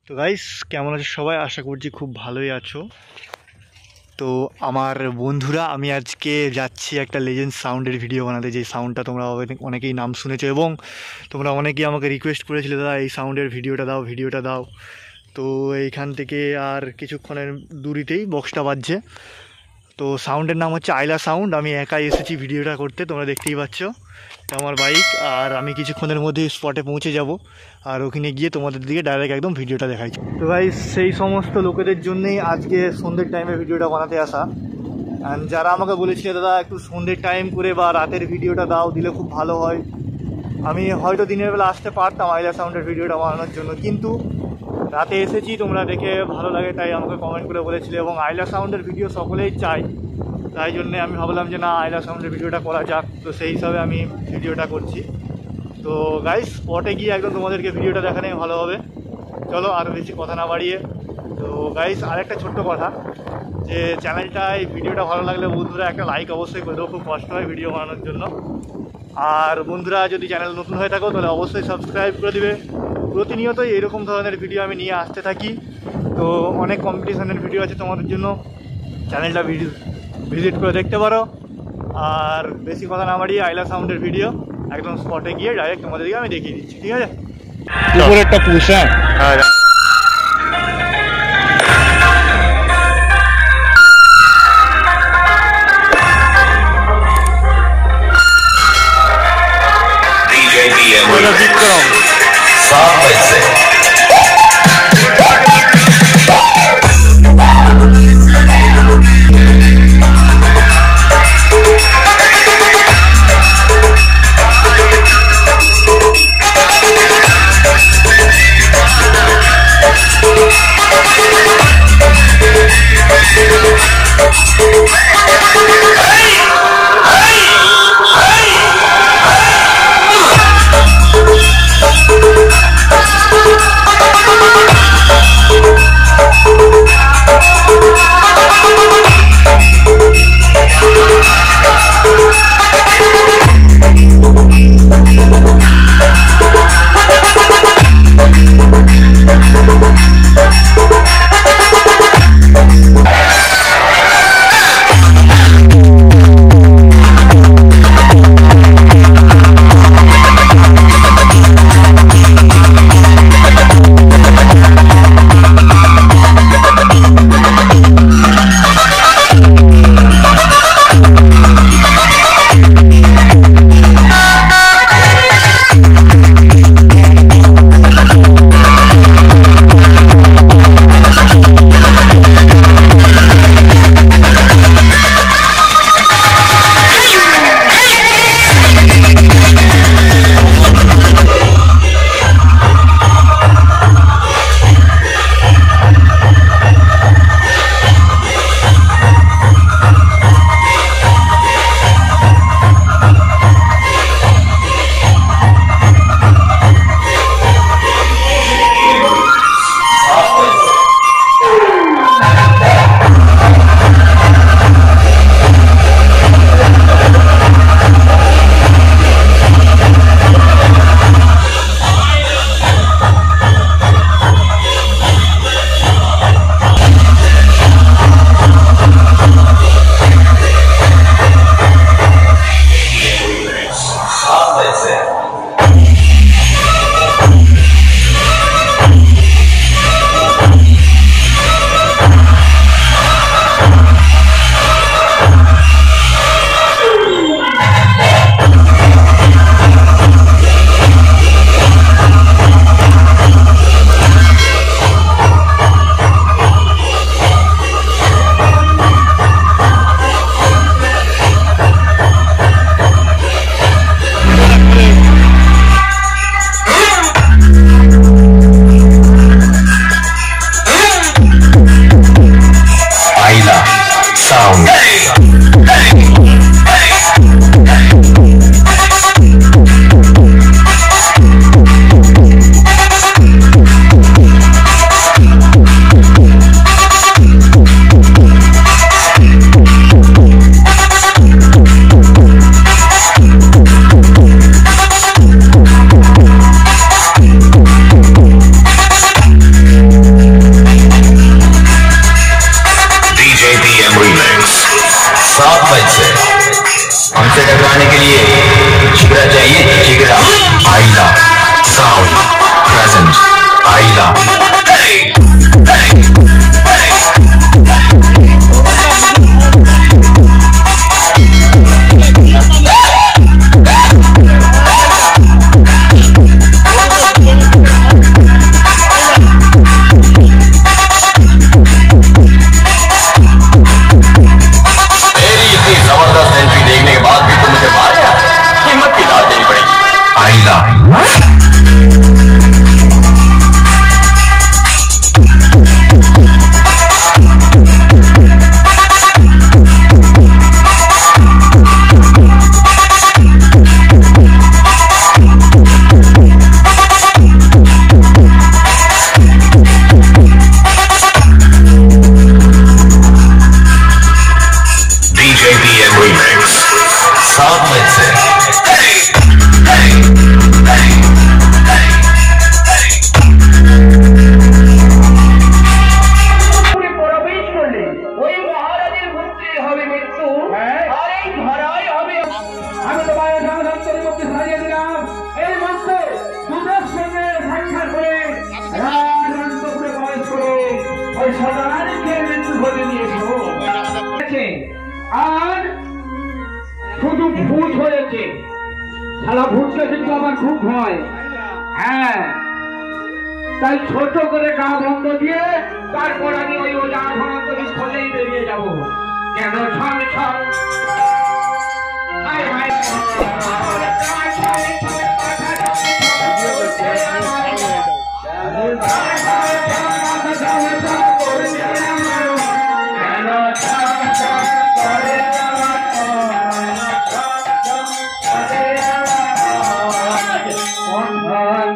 তো গাইস, কেমন আছো সবাই? আশা করছি খুব ভালোই আছো। তো আমার বন্ধুরা, আমি আজকে যাচ্ছি একটা লেজেন্ড সাউন্ডের ভিডিও বানাতে। যে সাউন্ডটা তোমরা অনেকেই নাম শুনেছো এবং তোমরা অনেকেই আমাকে রিকোয়েস্ট করেছিলে, দাদা এই সাউন্ডের ভিডিওটা দাও। তো এইখান থেকে আর কিছুক্ষণের দূরিতেই বক্সটা বাজছে। তো সাউন্ডের নাম হচ্ছে আইলা সাউন্ড। আমি একাই এসেছি ভিডিওটা করতে, তোমরা দেখতেই পাচ্ছ। এটা আমার বাইক, আর আমি কিছুক্ষণের মধ্যে স্পটে পৌঁছে যাব, আর ওখানে গিয়ে তোমাদের দিকে ডাইরেক্ট একদম ভিডিওটা দেখাচ্ছি। তো ভাই, সেই সমস্ত লোকেদের জন্যই আজকে সন্ধ্যের টাইমে ভিডিওটা বানাতে আসা। অ্যান্ড যারা আমাকে বলেছিল, দাদা একটু সন্ধ্যের টাইম করে বা রাতের ভিডিওটা দাও, দিলে খুব ভালো হয়। আমি হয়তো দিনের বেলা আসতে পারতাম আইলা সাউন্ডের ভিডিওটা বানানোর জন্য, কিন্তু রাতে এসেছি, তোমরা দেখে ভালো লাগে তাই আমাকে কমেন্ট করে বলেছিলে, এবং আইলা সাউন্ডের ভিডিও সকলেই চাই। তাই জন্যে আমি ভাবলাম যে না, আইলা সাউন্ডের ভিডিওটা করা যাক। তো সেই হিসাবে আমি ভিডিওটা করছি। তো গাইস, স্পটে গিয়ে একদম তোমাদেরকে ভিডিওটা দেখানোই ভালো হবে। চলো আর বেশি কথা না বাড়িয়ে। তো গাইস, আরেকটা ছোট্ট কথা, যে চ্যানেলটায় ভিডিওটা ভালো লাগলে বন্ধুরা একটা লাইক অবশ্যই করে দেবো, খুব কষ্ট হয় ভিডিও বানানোর জন্য। আর বন্ধুরা, যদি চ্যানেল নতুন হয়ে থাকো তাহলে অবশ্যই সাবস্ক্রাইব করে দিবে। প্রতিনিয়তই এরকম ধরনের ভিডিও আমি নিয়ে আসতে থাকি। তো অনেক কম্পিটিশনের ভিডিও আছে তোমাদের জন্য, চ্যানেলটা ভিজিট করে দেখতে পারো। আর বেশি কথা না বাড়িয়ে আইলা সাউন্ডের ভিডিও একদম স্পটে গিয়ে ডাইরেক্ট তোমাদেরকে আমি দেখিয়ে দিচ্ছি, ঠিক আছে? একটা পুষা ওই সদার খেয়ে একটু বলে দিয়েছো আর শুধু ভূত হয়েছে। শালা ভূতকে কিন্তু আমার খুব ভয়। হ্যাঁ, তাই ছোট করে গা বন্ধ দিয়ে তারপর আমি ওই ওজা সনাতনী খোলেই বেরিয়ে যাব। কেন ছন ছন হায় হায় One,